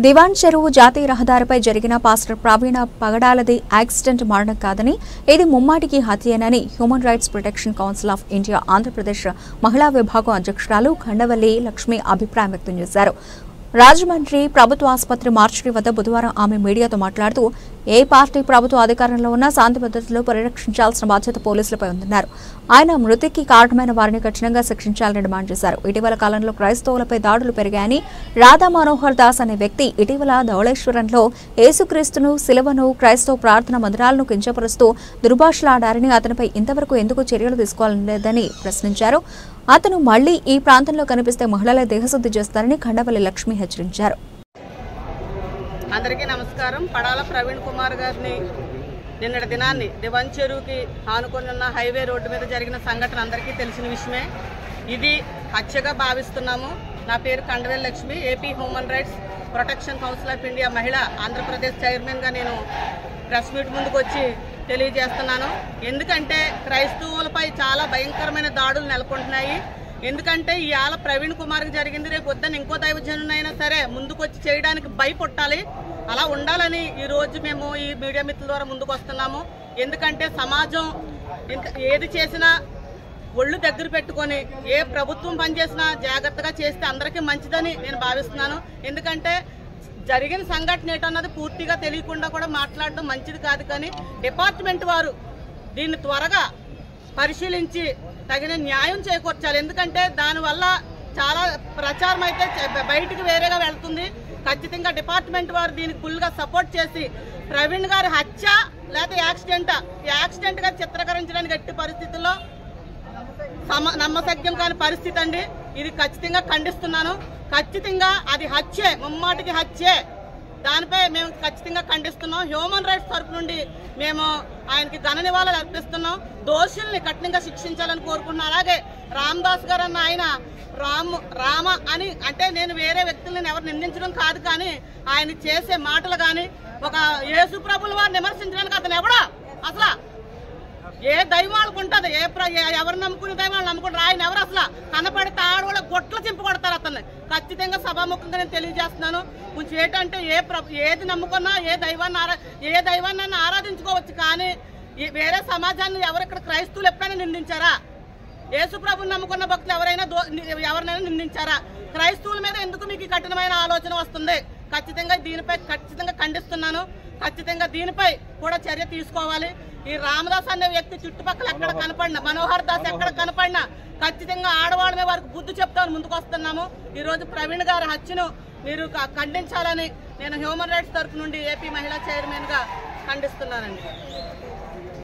దివాన్ చెరువు జాతీయ రహదారిపై జరిగిన పాస్టర్ ప్రవీణ పగడాలది యాక్సిడెంట్ మరణం కాదని ఇది ముమ్మాటికి హత్యేనని human rights protection council of India Andhra Pradesh మహిళా విభాగం అధ్యక్షురాలు ఖండవల్లి లక్ష్మి అభిప్రాయం వ్యక్తం చేశారు. రాజమండ్రి ప్రభుత్వ ఆసుపత్రి మార్చురీ వద్ద బుధవారం ఆమె మీడియాతో మాట్లాడుతూ ఏ పార్టీ ప్రభుత్వ అధికారంలో ఉన్నా శాంతి భద్రతలు పరిరక్షించాల్సిన బాధ్యత పోలీసులపై ఉందన్నారు. ఆయన మృతికి కారణమైన వారిని కఠినంగా శిక్షించాలని డిమాండ్ చేశారు. ఇటీవల కాలంలో క్రైస్తవులపై దాడులు పెరిగాయని రాధా మనోహర్ దాస్ అనే వ్యక్తి ఇటీవల ధవళేశ్వరంలో యేసుక్రీస్తును శిలువను క్రైస్తవ ప్రార్థన మందిరాలను కించపరుస్తూ దుర్భాషలాడారని అతనిపై ఇంతవరకు ఎందుకు చర్యలు తీసుకోవాలనేదని ప్రశ్నించారు. అతను మళ్లీ ఈ ప్రాంతంలో కనిపిస్తే మహిళల దేహశుద్ధి చేస్తారని ఖండవల్లి లక్ష్మి హెచ్చరించారు. అందరికీ నమస్కారం. పడాల ప్రవీణ్ కుమార్ గారిని నిన్నటి దినాన్ని దివాన్ చెరువుకి ఆనుకొని ఉన్న హైవే రోడ్డు మీద జరిగిన సంఘటన అందరికీ తెలిసిన విషయమే. ఇది హత్యగా భావిస్తున్నాము. నా పేరు Khandavalli Lakshmi, AP human rights protection council of India మహిళ ఆంధ్రప్రదేశ్ చైర్మన్గా నేను ప్రెస్ మీట్ ముందుకు వచ్చి తెలియజేస్తున్నాను. ఎందుకంటే క్రైస్తవులపై చాలా భయంకరమైన దాడులు నెలకొంటున్నాయి. ఎందుకంటే ఇవాళ ప్రవీణ్ కుమార్కి జరిగింది, రేపు వద్దని ఇంకో దైవజనునైనా సరే ముందుకు వచ్చి చేయడానికి భయపట్టాలి. అలా ఉండాలని ఈరోజు మేము ఈ మీడియా మిత్రుల ద్వారా ముందుకు వస్తున్నాము. ఎందుకంటే సమాజం ఏది చేసినా ఒళ్ళు దగ్గర పెట్టుకొని ఏ ప్రభుత్వం పనిచేసినా జాగ్రత్తగా చేస్తే అందరికీ మంచిదని నేను భావిస్తున్నాను. ఎందుకంటే జరిగిన సంఘటన ఏంటన్నది పూర్తిగా తెలియకుండా కూడా మాట్లాడడం మంచిది కాదు. కానీ డిపార్ట్మెంట్ వారు దీన్ని త్వరగా పరిశీలించి తగిన న్యాయం చేకూర్చాలి. ఎందుకంటే దానివల్ల చాలా ప్రచారం అయితే బయటికి వేరేగా వెళ్తుంది. ఖచ్చితంగా డిపార్ట్మెంట్ వారు దీనికి ఫుల్గా సపోర్ట్ చేసి ప్రవీణ్ గారి హత్య లేకపోతే యాక్సిడెంట్గా చిత్రీకరించడానికి ఎట్టి పరిస్థితుల్లో నమ్మసగ్యం కాని పరిస్థితి అండి. ఇది ఖచ్చితంగా ఖండిస్తున్నాను. ఖచ్చితంగా అది హత్యే, ముమ్మాటికి హత్యే. దానిపై మేము ఖచ్చితంగా ఖండిస్తున్నాం. హ్యూమన్ రైట్స్ తరఫు నుండి మేము ఆయనకి ఘన నివాళులు అర్పిస్తున్నాం. దోషుల్ని కఠినంగా శిక్షించాలని కోరుకుంటున్నాం. అలాగే రామదాస్ గారు అన్న ఆయన రామ అని అంటే నేను వేరే వ్యక్తులను ఎవరు నిందించడం కాదు, కానీ ఆయన చేసే మాటలు కానీ ఒక యేసు ప్రభుల వారిని విమర్శించడానికి అతను ఎవడా అసలు ఏ దైవాలకు ఉంటుంది, ఎవరు నమ్ముకునే దైవాలు నమ్ముకుంటారు. ఆయన ఎవరు అసలు కనపడితే ఆడవాళ్ళ గొట్లు చింపు కొడతారు అతన్ని. ఖచ్చితంగా సభాముఖంగా నేను తెలియజేస్తున్నాను. కొంచెం ఏంటంటే ఏది నమ్ముకున్నా ఏ దైవాన్ని ఆరాధించుకోవచ్చు, కానీ వేరే సమాజాన్ని ఇక్కడ క్రైస్తవులు ఎప్పుడైనా నిందించారా? యేసుప్రభుని నమ్ముకున్న భక్తులు ఎవరినైనా నిందించారా? క్రైస్తవుల మీద ఎందుకు మీకు కఠినమైన ఆలోచన వస్తుంది? ఖచ్చితంగా దీనిపై ఖండిస్తున్నాను. ఖచ్చితంగా దీనిపై కూడా చర్య తీసుకోవాలి. ఈ రామదాస్ అనే వ్యక్తి చుట్టుపక్కల ఎక్కడ కనపడినా, మనోహర్ దాస్ ఎక్కడ కనపడినా ఖచ్చితంగా ఆడవాళ్ళ మీద వారికి బుద్ధి చెప్తామని ముందుకు వస్తున్నాము. ఈరోజు ప్రవీణ్ గారి హత్యను మీరు ఖండించాలని నేను హ్యూమన్ రైట్స్ తరఫు నుండి ఏపీ మహిళా చైర్మన్గా ఖండిస్తున్నానండి.